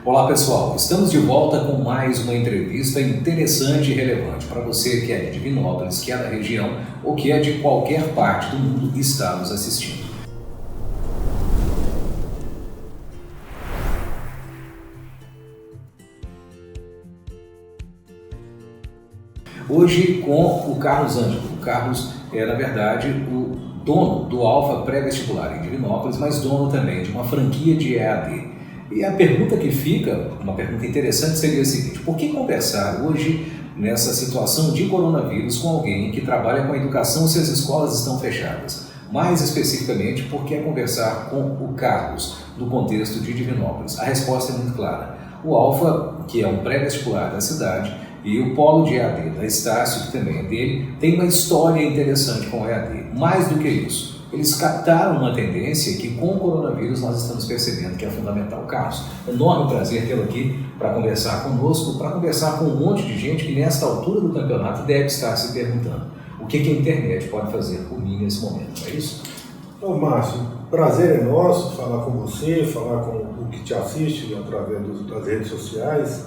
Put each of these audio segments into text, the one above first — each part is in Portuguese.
Olá pessoal, estamos de volta com mais uma entrevista interessante e relevante para você que é de Divinópolis, que é da região ou que é de qualquer parte do mundo e está nos assistindo. Hoje com o Carlos Ângelo. O Carlos é, na verdade, o dono do Alfa Pré-Vestibular em Divinópolis, mas dono também de uma franquia de EAD. E a pergunta que fica, uma pergunta interessante, seria a seguinte: por que conversar hoje nessa situação de coronavírus com alguém que trabalha com a educação se as escolas estão fechadas? Mais especificamente, por que conversar com o Carlos, no contexto de Divinópolis? A resposta é muito clara. O Alfa, que é um pré-vestibular da cidade, e o polo de EAD da Estácio, que também é dele, tem uma história interessante com o EAD. Mais do que isso, eles captaram uma tendência que com o coronavírus nós estamos percebendo que é fundamental. Carlos, enorme prazer tê-lo aqui para conversar conosco, para conversar com um monte de gente que nesta altura do campeonato deve estar se perguntando o que a internet pode fazer por mim nesse momento, não é isso? Ô Márcio, prazer é nosso falar com você, falar com o que te assiste através das redes sociais.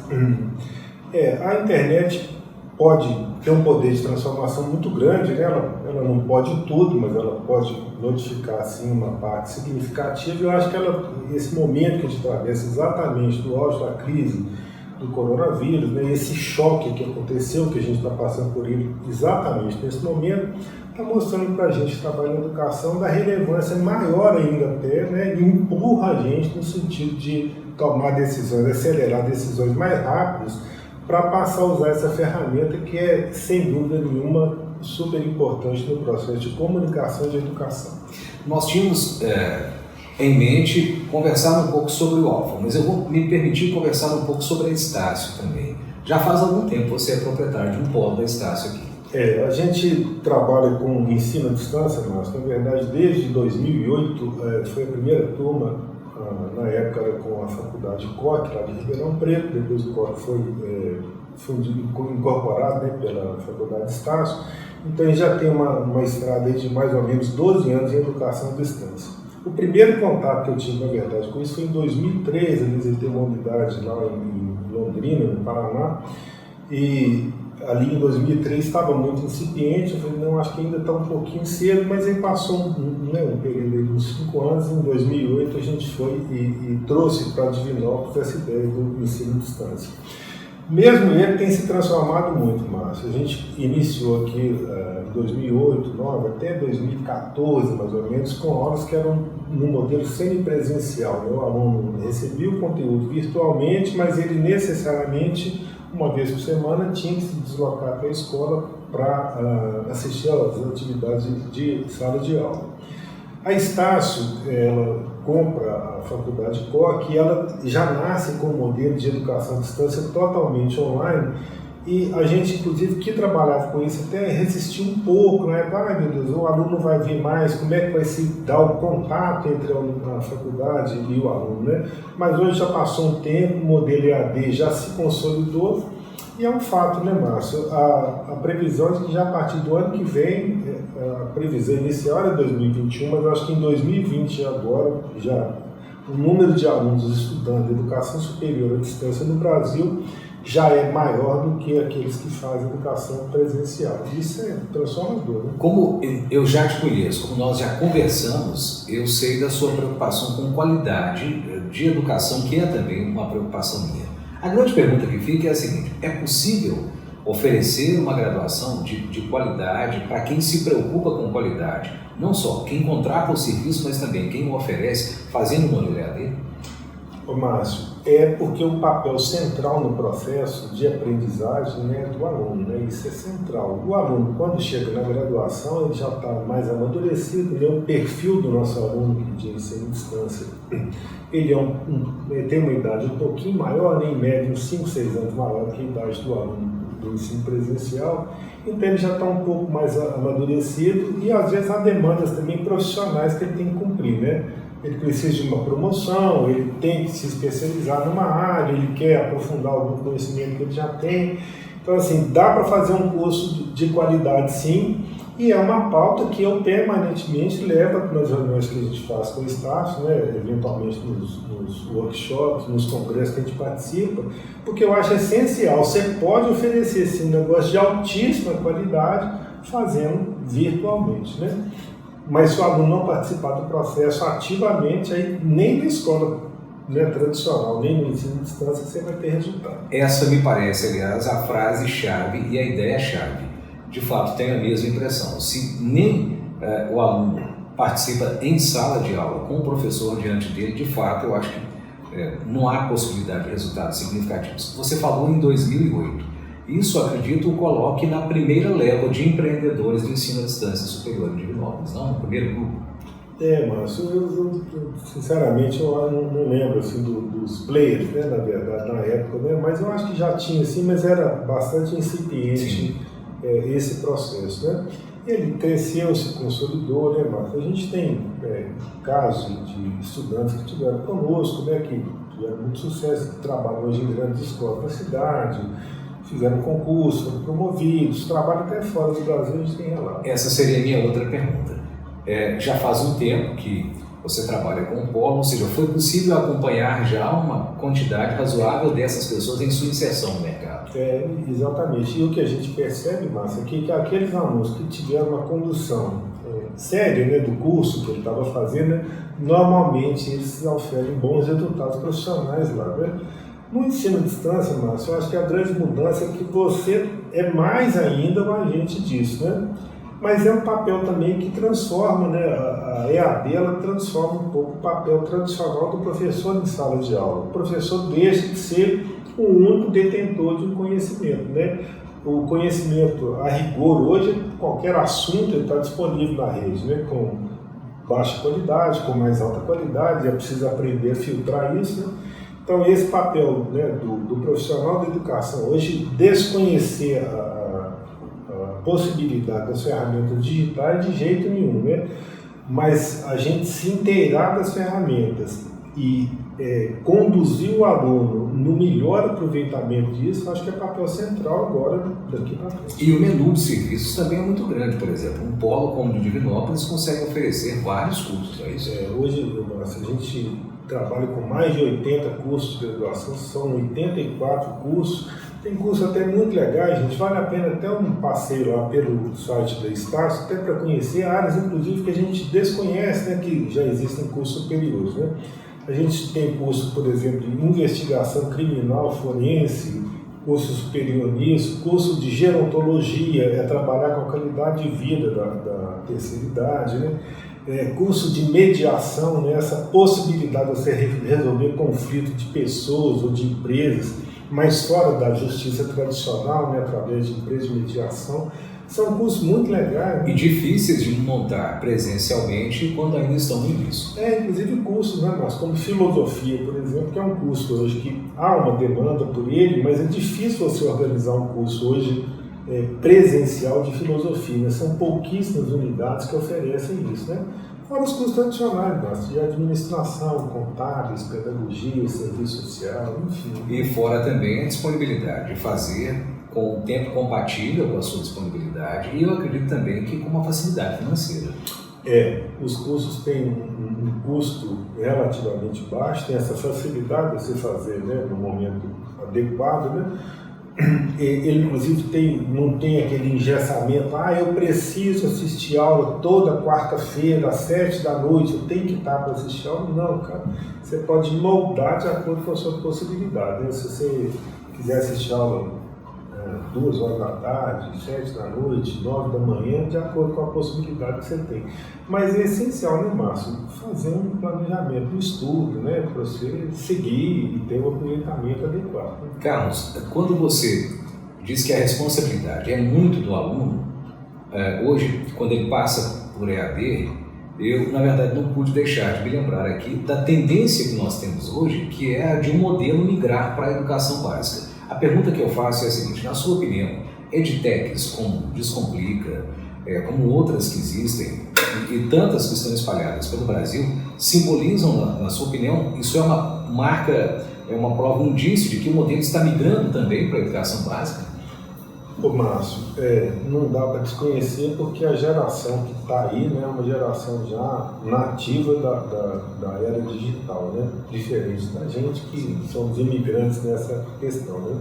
A internet pode ter um poder de transformação muito grande, né? Ela não pode tudo, mas ela pode notificar assim, uma parte significativa. Eu acho que esse momento que a gente atravessa exatamente do auge da crise do coronavírus, né? Esse choque que aconteceu, que a gente está passando por ele exatamente nesse momento, está mostrando para a gente que trabalha na educação da relevância maior ainda até, né? E empurra a gente no sentido de tomar decisões, acelerar decisões mais rápidas, para passar a usar essa ferramenta que é, sem dúvida nenhuma, super importante no processo de comunicação e de educação. Nós tínhamos em mente conversar um pouco sobre o Alfa, mas eu vou me permitir conversar um pouco sobre a Estácio também. Já faz algum tempo você é proprietário de um polo da Estácio aqui. A gente trabalha com ensino à distância, mas na verdade desde 2008 foi a primeira turma. Na época era com a faculdade COC, lá de Ribeirão Preto, depois o COC foi incorporado, né, pela faculdade Estácio. Então a gente já tem uma estrada de mais ou menos 12 anos em educação à distância. O primeiro contato que eu tive, na verdade, com isso foi em 2013, eu visitei uma unidade lá em Londrina, no Paraná, e ali em 2003 estava muito incipiente. Eu falei, não, acho que ainda está um pouquinho cedo, mas aí passou um período de uns 5 anos. Em 2008 a gente foi e trouxe para Divinópolis essa ideia do ensino à distância. Mesmo ele tem se transformado muito, Márcio. A gente iniciou aqui em 2008, 2009, até 2014 mais ou menos, com aulas que eram no modelo semipresencial. O aluno recebia o conteúdo virtualmente, mas ele necessariamente, uma vez por semana, tinha que se deslocar até a escola para assistir às atividades de sala de aula. A Estácio, ela compra a faculdade COC e ela já nasce com um modelo de educação à distância totalmente online, e a gente, inclusive, que trabalhava com isso, até resistiu um pouco, né? Meu Deus, o aluno não vai vir mais, como é que vai se dar o contato entre a faculdade e o aluno, né? Mas hoje já passou um tempo, o modelo EAD já se consolidou, e é um fato, né, Márcio? A previsão é que já a partir do ano que vem, a previsão inicial é 2021, mas eu acho que em 2020 agora, já o número de alunos estudando educação superior à distância no Brasil já é maior do que aqueles que fazem educação presencial. Isso é transformador, né? Como eu já te conheço, como nós já conversamos, eu sei da sua preocupação com qualidade de educação, que é também uma preocupação minha. A grande pergunta que fica é a seguinte: é possível oferecer uma graduação de qualidade para quem se preocupa com qualidade? Não só quem contrata o serviço, mas também quem o oferece, fazendo o modelo EAD? Ô Márcio, é porque o papel central no processo de aprendizagem é do aluno, né? Isso é central. O aluno, quando chega na graduação, ele já está mais amadurecido, né? O perfil do nosso aluno de ensino à distância, ele tem uma idade um pouquinho maior, né? Em média uns 5, 6 anos maior que a idade do aluno do ensino presencial, então ele já está um pouco mais amadurecido, e às vezes há demandas também profissionais que ele tem que cumprir, né? Ele precisa de uma promoção, ele tem que se especializar numa área, ele quer aprofundar algum conhecimento que ele já tem. Então, assim, dá para fazer um curso de qualidade, sim, E é uma pauta que eu permanentemente levo nas reuniões que a gente faz com o staff, né, eventualmente nos workshops, nos congressos que a gente participa, porque eu acho essencial. Você pode oferecer esse negócio de altíssima qualidade fazendo virtualmente, né? Mas se o aluno não participar do processo ativamente, aí nem na escola, né, tradicional, nem no ensino de distância você vai ter resultado. Essa me parece, aliás, a frase-chave e a ideia-chave. De fato, tenho a mesma impressão. Se nem o aluno participa em sala de aula com o professor diante dele, de fato, eu acho que não há possibilidade de resultados significativos. Você falou em 2008. Isso, acredito, o coloque na primeira leva de empreendedores de ensino à distância superior em Divinópolis, não? No primeiro grupo. Márcio, eu sinceramente eu não lembro assim, dos players, né, na verdade, na época, né, mas eu acho que já tinha, assim, mas era bastante incipiente esse processo, né? Ele cresceu, se consolidou, né, Márcio? A gente tem casos de estudantes que estiveram conosco, né, que tiveram muito sucesso, trabalham hoje em grandes escolas da cidade, fizeram concurso, foram promovidos, trabalham até fora do Brasil, a gente tem relato. Essa seria a minha outra pergunta. Já faz um tempo que você trabalha com o polo, ou seja, foi possível acompanhar já uma quantidade razoável dessas pessoas em sua inserção no mercado? Exatamente. E o que a gente percebe, Márcio, é que aqueles alunos que tiveram uma condução séria, né, do curso que ele estava fazendo, né, normalmente eles oferem bons resultados profissionais lá, né? No ensino à distância, Márcio, eu acho que a grande mudança é que você é mais ainda um agente disso, né? Mas é um papel também que transforma, né, a EAD, ela transforma um pouco o papel tradicional do professor em sala de aula. O professor deixa de ser o único detentor de um conhecimento, né? O conhecimento, a rigor, hoje, qualquer assunto está disponível na rede, né? Com baixa qualidade, com mais alta qualidade, é preciso aprender a filtrar isso, né? Então, esse papel, né, do profissional da educação, hoje, desconhecer a possibilidade das ferramentas digitais de jeito nenhum, né? Mas a gente se inteirar das ferramentas e conduzir o aluno no melhor aproveitamento disso, acho que é papel central agora daqui para frente. E o menu de serviços também é muito grande, por exemplo. Um polo como o de Divinópolis consegue oferecer vários cursos, é isso? Hoje, a gente trabalha com mais de 80 cursos de graduação, são 84 cursos. Tem curso até muito legais, gente, vale a pena até um passeio lá pelo site da Estácio, até para conhecer áreas, inclusive, que a gente desconhece, né, que já existem cursos superiores, né? A gente tem curso, por exemplo, de investigação criminal forense, curso superior nisso, curso de gerontologia, trabalhar com a qualidade de vida da terceira idade, né? Curso de mediação, né, essa possibilidade de você resolver conflito de pessoas ou de empresas, mas fora da justiça tradicional, né, através de empresas de mediação, são cursos muito legais. E difíceis de montar presencialmente quando ainda estão no início. Inclusive cursos, né, mas como filosofia, por exemplo, que é um curso hoje que há uma demanda por ele, mas é difícil você organizar um curso hoje presencial de filosofia, né? São pouquíssimas unidades que oferecem isso, né? Fora os cursos tradicionais, de administração, contábeis, pedagogia, serviço social, enfim. E fora também a disponibilidade de fazer com um tempo compatível com a sua disponibilidade e eu acredito também que com uma facilidade financeira. Os cursos têm um custo relativamente baixo, tem essa facilidade de você fazer, né, no momento adequado, né? Ele, inclusive, não tem aquele engessamento, eu preciso assistir aula toda quarta-feira, às 7 da noite, eu tenho que estar para assistir aula. Não, cara, você pode moldar de acordo com a sua possibilidade, né? Se você quiser assistir aula 2 horas da tarde, 7 da noite, 9 da manhã, de acordo com a possibilidade que você tem. Mas é essencial, né, Márcio? Fazer um planejamento, um estudo, né, para você seguir e ter um aproveitamento adequado. Né? Carlos, quando você diz que a responsabilidade é muito do aluno, hoje, quando ele passa por EAD, eu, na verdade, não pude deixar de me lembrar aqui da tendência que nós temos hoje, que é a de um modelo migrar para a educação básica. A pergunta que eu faço é a seguinte: na sua opinião, edtechs como Descomplica, como outras que existem e tantas que estão espalhadas pelo Brasil, simbolizam, na sua opinião, isso é uma marca, é uma prova, um indício de que o modelo está migrando também para a educação básica? Ô Márcio, não dá para desconhecer porque a geração que está aí, né, é uma geração já nativa da era digital, né, diferente da gente que somos imigrantes nessa questão, né.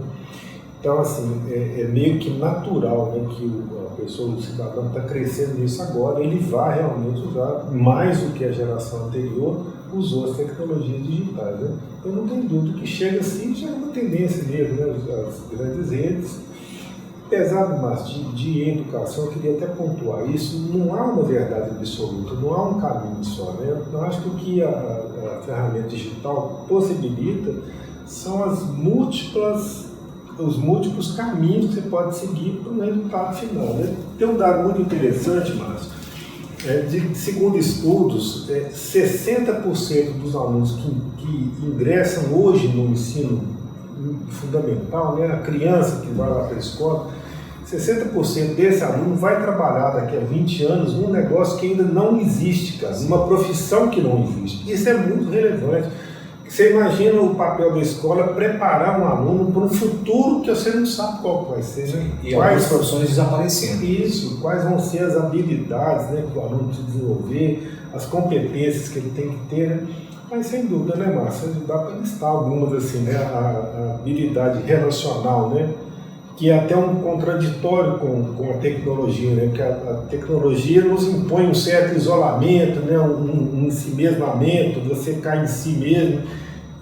Então, assim, é meio que natural, né, que a pessoa, o cidadão está crescendo nisso agora, ele vai realmente usar mais do que a geração anterior usou as tecnologias digitais, né. Eu não tenho dúvida que chega assim, já é uma tendência mesmo, né, as grandes redes. Apesar de educação, eu queria até pontuar isso, não há uma verdade absoluta, não há um caminho só, né? Eu acho que o que a ferramenta digital possibilita são os múltiplos caminhos que você pode seguir para o resultado final, né? Tem um dado muito interessante, Márcio, segundo estudos, 60% dos alunos que ingressam hoje no ensino fundamental, né? A criança que vai lá para a escola, 60% desse aluno vai trabalhar daqui a 20 anos num negócio que ainda não existe, cara, numa profissão que não existe. Isso é muito relevante. Você imagina o papel da escola preparar um aluno para um futuro que você não sabe qual vai ser, né? E algumas profissões desaparecendo. Isso, quais vão ser as habilidades, né, que o aluno precisa desenvolver, as competências que ele tem que ter, né? Mas sem dúvida, né, Márcio? Dá para listar algumas assim, né? A habilidade relacional, né? Que é até um contraditório com a tecnologia, né? Porque a tecnologia nos impõe um certo isolamento, né? Um ensimesmamento, você cai em si mesmo,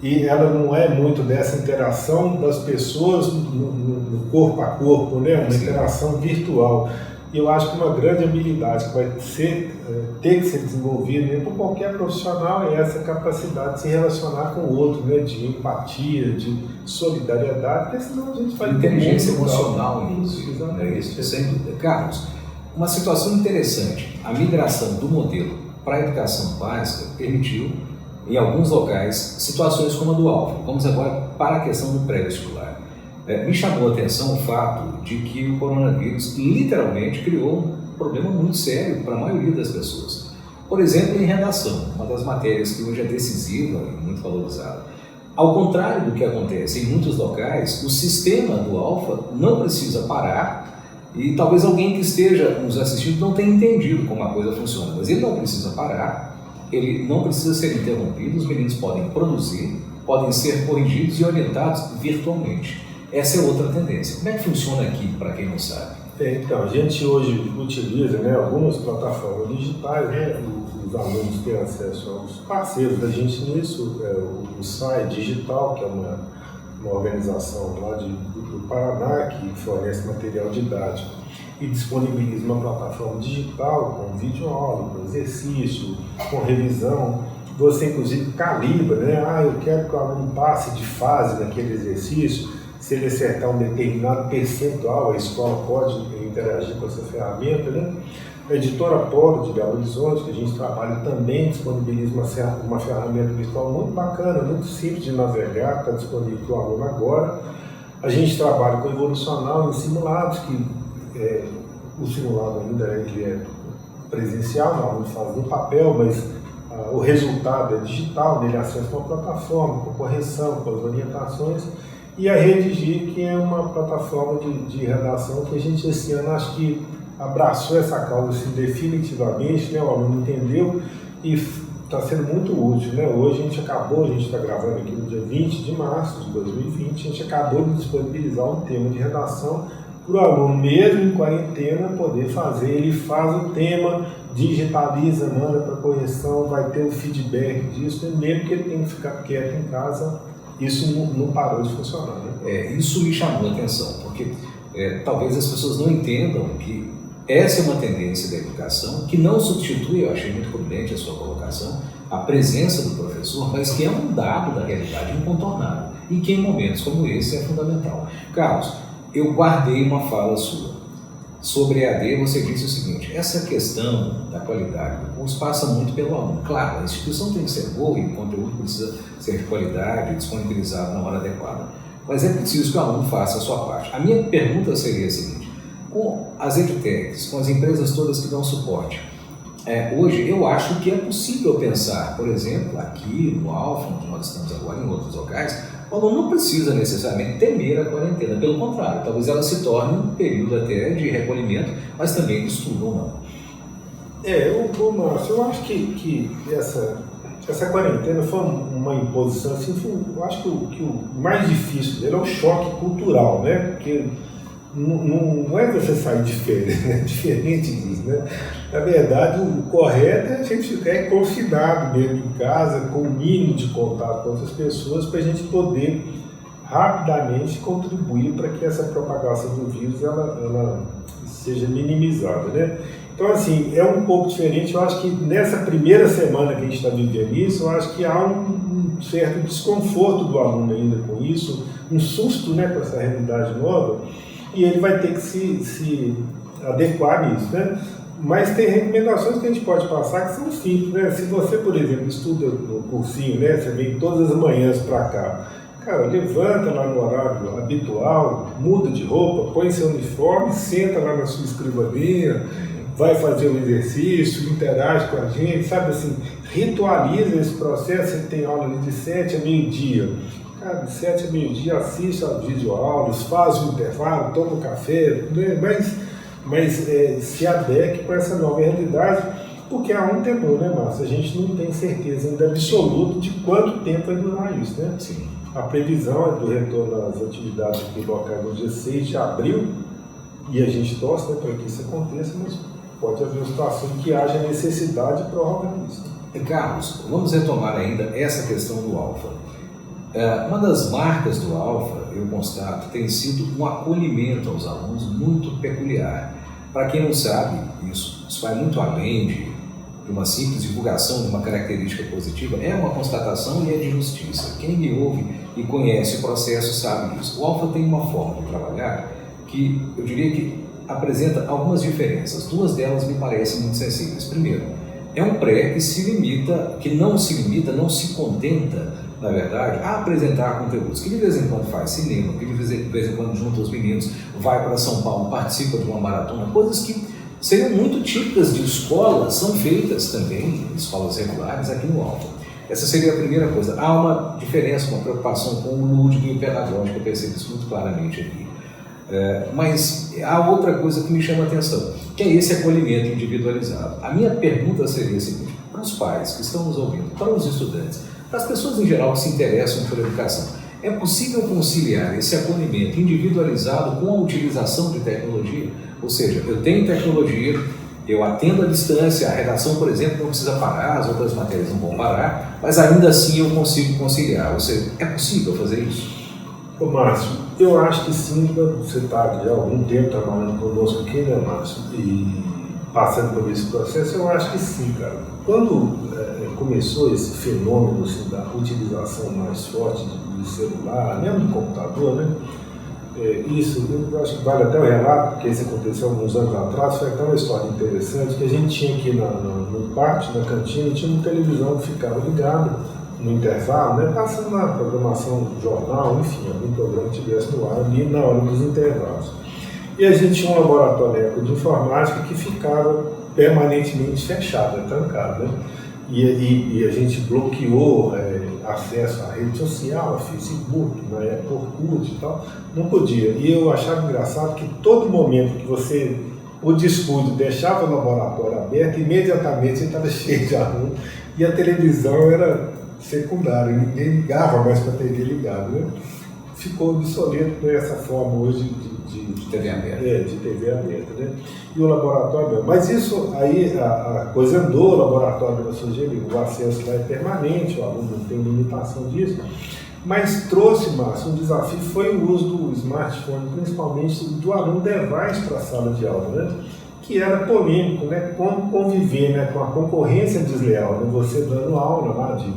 e ela não é muito dessa interação das pessoas no corpo a corpo, né? Uma interação virtual. E eu acho que uma grande habilidade que vai ter que ser desenvolvida, né, por qualquer profissional é essa capacidade de se relacionar com o outro, né, de empatia, de solidariedade, porque senão a gente vai... Inteligência emocional, inclusive. Isso, sem dúvida. Carlos, uma situação interessante, a migração do modelo para a educação básica permitiu, em alguns locais, situações como a do Alfa. Vamos agora para a questão do pré-vestibular. Me chamou a atenção o fato de que o coronavírus literalmente criou um problema muito sério para a maioria das pessoas. Por exemplo, em redação, uma das matérias que hoje é decisiva e muito valorizada. Ao contrário do que acontece em muitos locais, o sistema do Alfa não precisa parar e talvez alguém que esteja nos assistindo não tenha entendido como a coisa funciona, mas ele não precisa parar, ele não precisa ser interrompido, os meninos podem produzir, podem ser corrigidos e orientados virtualmente. Essa é outra tendência. Como é que funciona aqui, para quem não sabe? Então, a gente hoje utiliza, né, algumas plataformas digitais, né, os alunos têm acesso aos parceiros da gente nisso, o SAI Digital, que é uma organização lá do Paraná, que fornece material didático e disponibiliza uma plataforma digital com videoaula, com exercício, com revisão. Você, inclusive, calibra, né? Eu quero que o aluno passe de fase naquele exercício. Se ele acertar um determinado percentual, a escola pode interagir com essa ferramenta, né? A editora Polo de Belo Horizonte, que a gente trabalha, também disponibiliza uma ferramenta virtual muito bacana, muito simples de navegar, está disponível para o aluno agora. A gente trabalha com evolucional em simulados, que o simulado ainda ele é presencial, o aluno faz no papel, mas o resultado é digital, ele acessa uma plataforma com correção, com as orientações. E a Redigir, que é uma plataforma de redação que a gente esse ano acho que abraçou essa causa assim, definitivamente, né? O aluno entendeu e está sendo muito útil, né? Hoje a gente está gravando aqui no dia 20 de março de 2020, a gente acabou de disponibilizar um tema de redação para o aluno, mesmo em quarentena, poder fazer. Ele faz o tema, digitaliza, manda para correção, vai ter o feedback disso, mesmo que ele tenha que ficar quieto em casa. Isso não parou de funcionar, né? Isso me chamou a atenção, porque talvez as pessoas não entendam que essa é uma tendência da educação que não substitui, eu achei muito prudente a sua colocação, a presença do professor, mas que é um dado da realidade incontornável e que em momentos como esse é fundamental. Carlos, eu guardei uma fala sua. Sobre EAD, você disse o seguinte: essa questão da qualidade do curso passa muito pelo aluno. Claro, a instituição tem que ser boa e o conteúdo precisa ser de qualidade, disponibilizado na hora adequada. Mas é preciso que o aluno faça a sua parte. A minha pergunta seria a seguinte: com as edtechs, com as empresas todas que dão suporte, hoje eu acho que é possível pensar, por exemplo, aqui no Alfa, onde nós estamos agora, em outros locais, o aluno não precisa necessariamente temer a quarentena, pelo contrário, talvez ela se torne um período até de recolhimento, mas também de estudo ou não. Márcio, eu acho que essa quarentena foi uma imposição, assim, eu acho que o mais difícil dele é o choque cultural, né? Porque não é você sair de férias, né? Diferente disso, né? Na verdade, o correto é a gente ficar confinado dentro de casa, com o mínimo de contato com outras pessoas, para a gente poder rapidamente contribuir para que essa propagação do vírus ela seja minimizada, né? Então, assim, é um pouco diferente. Eu acho que nessa primeira semana que a gente está vivendo isso, eu acho que há um certo desconforto do aluno ainda com isso, um susto, né, com essa realidade nova, e ele vai ter que se adequar nisso, né? Mas tem recomendações que a gente pode passar que são simples, né? Se você, por exemplo, estuda no cursinho, né, você vem todas as manhãs para cá, cara, levanta lá no horário habitual, muda de roupa, põe seu uniforme, senta lá na sua escrivaninha, vai fazer um exercício, interage com a gente, sabe assim, ritualiza esse processo. Você tem aula ali de 7 a meio-dia. Cara, de 7 a meio-dia assiste às videoaulas, faz o intervalo, toma um café, né? mas se adeque com essa nova realidade, porque há um temor, né, Márcio? A gente não tem certeza ainda absoluta de quanto tempo vai durar isso, né? Sim. A previsão é do retorno às atividades aqui locais no dia 6 de abril, e a gente torce, né, para que isso aconteça, mas pode haver uma situação em que haja necessidade de prorrogar isso. Carlos, vamos retomar ainda essa questão do Alfa. Uma das marcas do Alfa, eu constato, tem sido um acolhimento aos alunos muito peculiar. Para quem não sabe, isso vai muito além de uma simples divulgação de uma característica positiva, é uma constatação e é de justiça. Quem me ouve e conhece o processo sabe disso. O Alfa tem uma forma de trabalhar que eu diria que apresenta algumas diferenças. Duas delas me parecem muito sensíveis. Primeiro, é um pré que não se contenta, na verdade, a apresentar conteúdos, que de vez em quando faz cinema, que de vez em quando junta os meninos, vai para São Paulo, participa de uma maratona, coisas que seriam muito típicas de escolas, são feitas também em escolas regulares aqui no Alfa. Essa seria a primeira coisa. Há uma diferença, uma preocupação com o lúdico e o pedagógico, eu percebo isso muito claramente aqui. Mas há outra coisa que me chama a atenção, que é esse acolhimento individualizado. A minha pergunta seria a seguinte: para os pais que estão nos ouvindo, para os estudantes, para as pessoas em geral que se interessam por educação, é possível conciliar esse acolhimento individualizado com a utilização de tecnologia? Ou seja, eu tenho tecnologia, eu atendo à distância, a redação, por exemplo, não precisa parar, as outras matérias não vão parar, mas ainda assim eu consigo conciliar. Ou seja, é possível fazer isso? Ô Márcio, eu acho que sim. Você está já há algum tempo trabalhando conosco aqui, né, Márcio, e passando por esse processo, eu acho que sim, cara. Quando começou esse fenômeno assim, da utilização mais forte de celular, mesmo do computador, né? Isso, eu acho que vale até o relato, porque isso aconteceu alguns anos atrás, foi até uma história interessante, que a gente tinha aqui no pátio, na cantina, tinha uma televisão que ficava ligada no intervalo, né, passando na programação do jornal, enfim, algum programa que tivesse no ar ali na hora dos intervalos. E a gente tinha um laboratório de informática que ficava permanentemente fechado, trancado, né? E a gente bloqueou acesso à rede social, a Facebook, na época Orkut e tal, não podia. E eu achava engraçado que todo momento que você, o descuido, deixava o laboratório aberto, imediatamente ele estava cheio de aluno e a televisão era secundária, ninguém ligava mais para a TV ligada, né? Ficou obsoleto dessa forma hoje de TV aberta. De TV aberta, né? E o laboratório, mas isso aí, a coisa andou, o laboratório vai sugerir, o acesso lá é permanente, o aluno não tem limitação disso, mas trouxe, Márcio, um desafio foi o uso do smartphone, principalmente do aluno levar isso para a sala de aula, né? Que era polêmico, né? Como conviver, né, com a concorrência desleal, né? Você dando aula lá de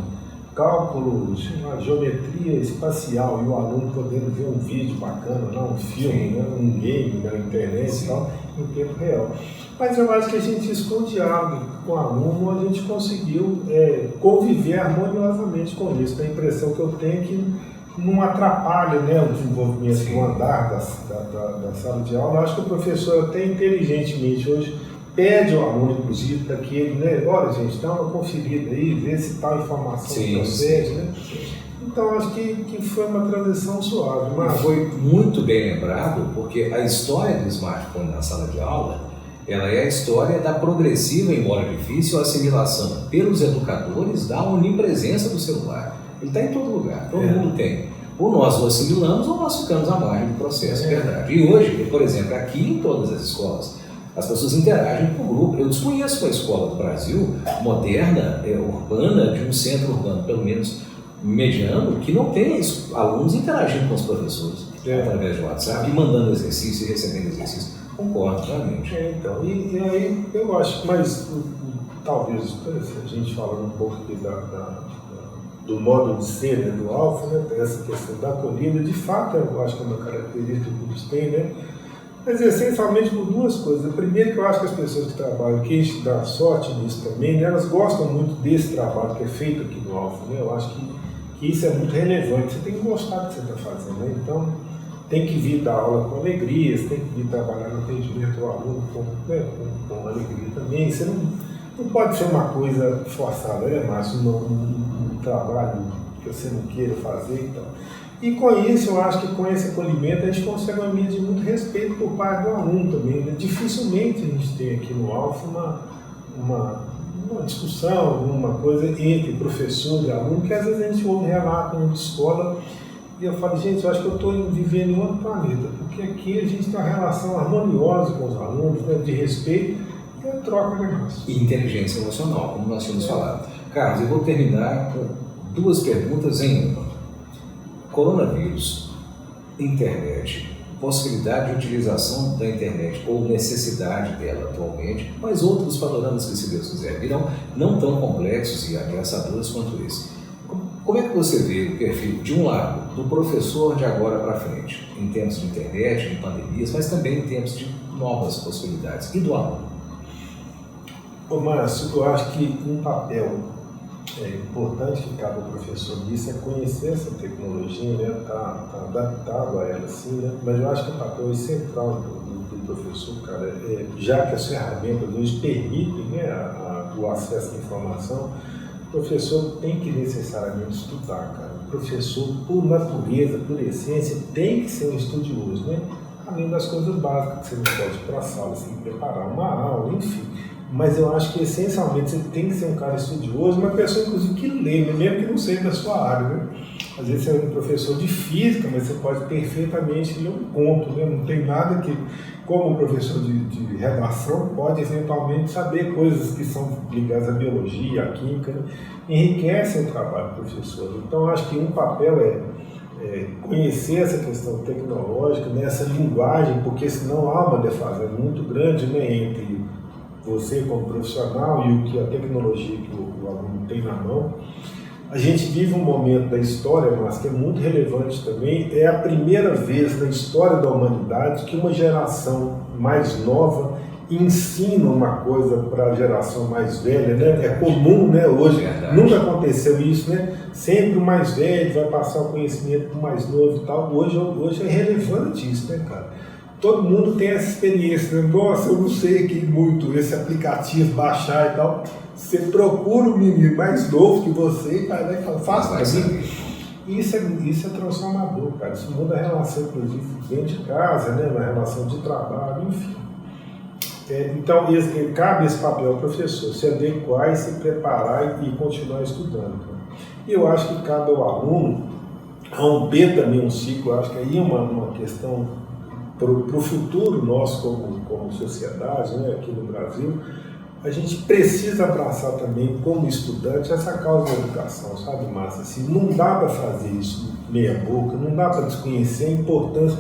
cálculo, geometria espacial, e o aluno podendo ver um vídeo bacana, um filme, né, um game na internet e tal, em tempo real. Mas eu acho que a gente esconde algo com o aluno, a gente conseguiu conviver harmoniosamente com isso. A impressão que eu tenho é que não atrapalha, né, o desenvolvimento do andar da sala de aula. Eu acho que o professor até inteligentemente hoje pede ao aluno, inclusive, para que ele, né, olha gente, dá uma conferida aí, vê se tal informação procede, né? Então acho que foi uma transição suave. Mas foi muito bem lembrado, porque a história do smartphone na sala de aula, ela é a história da progressiva, embora difícil, assimilação pelos educadores da onipresença do celular. Ele está em todo lugar, todo mundo tem. Ou nós o assimilamos ou nós ficamos à margem do processo, verdade. E hoje, por exemplo, aqui em todas as escolas, as pessoas interagem com o grupo. Eu desconheço uma escola do Brasil, moderna, urbana, de um centro urbano, pelo menos mediano, que não tem alunos interagindo com os professores através de WhatsApp, e mandando exercício e recebendo exercício. Concordo, realmente. Então, e aí eu acho, mas talvez a gente falando um pouco aqui do modo de ser, né, do Alfa, né, essa questão da acolhida, de fato eu acho que é uma característica que eles têm, né? Mas essencialmente por duas coisas. Primeiro, que eu acho que as pessoas que trabalham aqui, a gente dá sorte nisso também, né, elas gostam muito desse trabalho que é feito aqui no Alfa, né? Eu acho que isso é muito relevante. Você tem que gostar do que você está fazendo, né? Então, tem que vir dar aula com alegria, você tem que vir trabalhar no atendimento do aluno com alegria também. Você não pode ser uma coisa forçada, né, Márcio? Um trabalho que você não queira fazer e tal. E com isso, eu acho que com esse acolhimento a gente consegue uma medida de muito respeito por parte do aluno também, né? Dificilmente a gente tem aqui no Alfa uma discussão, uma coisa entre professor e aluno, que às vezes a gente ouve relato de escola e eu falo, gente, eu acho que eu estou vivendo em outro planeta, porque aqui a gente tem uma relação harmoniosa com os alunos, né, de respeito e a troca de negócio. E inteligência emocional, como nós tínhamos falado. Carlos, eu vou terminar com duas perguntas em uma. Coronavírus, internet, possibilidade de utilização da internet ou necessidade dela atualmente, mas outros panoramas que, se Deus quiser, virão não tão complexos e ameaçadores quanto esse. Como é que você vê o perfil, de um lado, do professor de agora para frente, em termos de internet, de pandemias, mas também em termos de novas possibilidades, e do aluno? Ô Márcio, eu acho que um papel importante que cabe ao professor nisso é conhecer essa tecnologia, né? Tá adaptado a ela, sim, né? Mas eu acho que o papel central do professor, cara, já que as ferramentas hoje permitem, né, o acesso à informação, o professor tem que necessariamente estudar, cara. O professor, por natureza, por essência, tem que ser um estudioso, né? Além das coisas básicas, que você não pode ir para a sala, você tem que preparar uma aula, enfim. Mas eu acho que, essencialmente, você tem que ser um cara estudioso, uma pessoa, inclusive, que lê, mesmo que não seja da sua área, né? Às vezes você é um professor de física, mas você pode perfeitamente ler um conto, né? Não tem nada que, como um professor de redação, pode, eventualmente, saber coisas que são ligadas à biologia, à química, né? Enriquece o trabalho do professor. Então, eu acho que um papel é conhecer essa questão tecnológica, né? Essa linguagem, porque senão há uma defasagem muito grande, né, entre você como profissional e o que a tecnologia que o aluno tem na mão. A gente vive um momento da história, mas que é muito relevante também. É a primeira vez na história da humanidade que uma geração mais nova ensina uma coisa para a geração mais velha, né? É comum, né? Hoje nunca aconteceu isso, né? Sempre o mais velho vai passar o conhecimento para o mais novo e tal. Hoje é relevante isso, né, cara? Todo mundo tem essa experiência, né? Nossa, eu não sei aqui muito esse aplicativo, baixar e tal. Você procura um menino mais novo que você e vai e fala, faça para mim. Isso é transformador, cara. Isso muda a relação, inclusive, dentro de casa, né? Na relação de trabalho, enfim. Então, cabe esse papel ao professor, se adequar e se preparar e continuar estudando. Cara. E eu acho que cabe ao aluno romper também um ciclo. Eu acho que aí é uma questão para o futuro nosso como sociedade, né, aqui no Brasil. A gente precisa abraçar também, como estudante, essa causa da educação, sabe, Márcio? Assim, não dá para fazer isso meia boca, não dá para desconhecer a importância.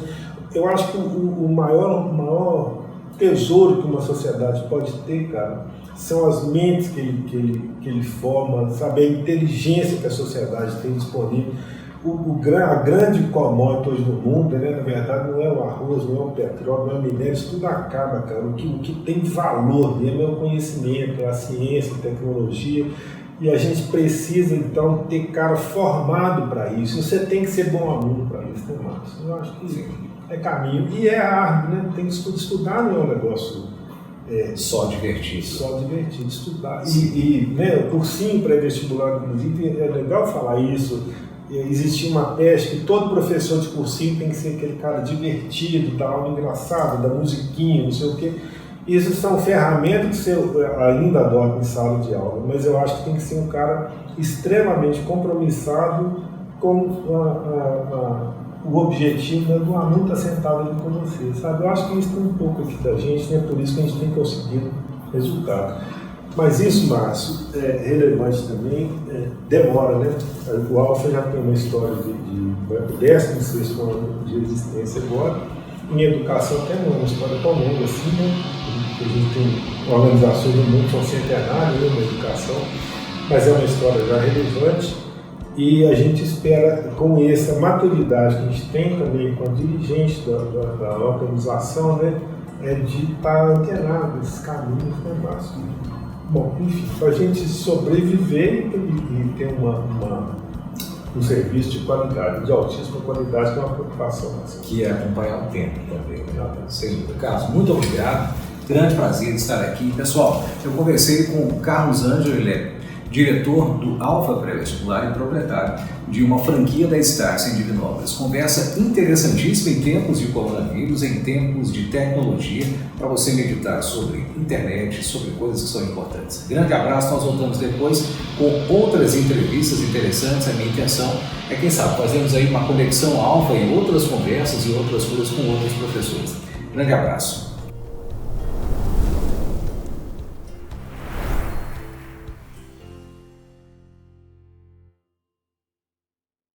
Eu acho que o maior tesouro que uma sociedade pode ter, cara, são as mentes que ele forma, sabe, a inteligência que a sociedade tem disponível. A grande commodity hoje no mundo, né, na verdade, não é o arroz, não é o petróleo, não é o minério, isso tudo acaba, cara. O que tem valor mesmo é o conhecimento, é a ciência, a tecnologia, e a gente precisa, então, ter cara formado para isso. Você tem que ser bom aluno para isso, né, Márcio? Eu acho que é caminho. E é árduo, né? Tem que estudar, não é um negócio Só divertido. Só divertido, estudar. E né, o cursinho pré-vestibular, inclusive, é legal falar isso. Existia uma peste que todo professor de cursinho tem que ser aquele cara divertido, da aula engraçada, da musiquinha, não sei o quê. Isso são ferramentas que você ainda adota em sala de aula, mas eu acho que tem que ser um cara extremamente compromissado com o objetivo do aluno estar sentado ali com você, sabe? Eu acho que isso tem um pouco aqui da gente, né? Por isso que a gente tem conseguido resultado. Mas isso, Márcio, é relevante também, demora, né? O Alfa já tem uma história vai para o 16º ano de existência agora. Em educação até não é uma história tão longa assim, né? A gente tem organizações no mundo que são centenárias, né, na educação, mas é uma história já relevante. E a gente espera, com essa maturidade que a gente tem também com a dirigente da organização, né, de estar antenado nesses caminhos, né, Márcio? Bom, enfim, para a gente sobreviver e ter um serviço de qualidade, de altíssima qualidade, que é uma preocupação nossa. Que é acompanhar o tempo também, né? Sem dúvida. Carlos, muito obrigado. Grande prazer estar aqui. Pessoal, eu conversei com o Carlos Ângelo, ele é diretor do Alfa Pré-Vestibular e proprietário de uma franquia da Starce em Divinópolis. Conversa interessantíssima em tempos de coronavírus, em tempos de tecnologia, para você meditar sobre internet, sobre coisas que são importantes. Grande abraço, nós voltamos depois com outras entrevistas interessantes. A minha intenção é, quem sabe, fazermos aí uma conexão Alfa e outras conversas e outras coisas com outros professores. Grande abraço.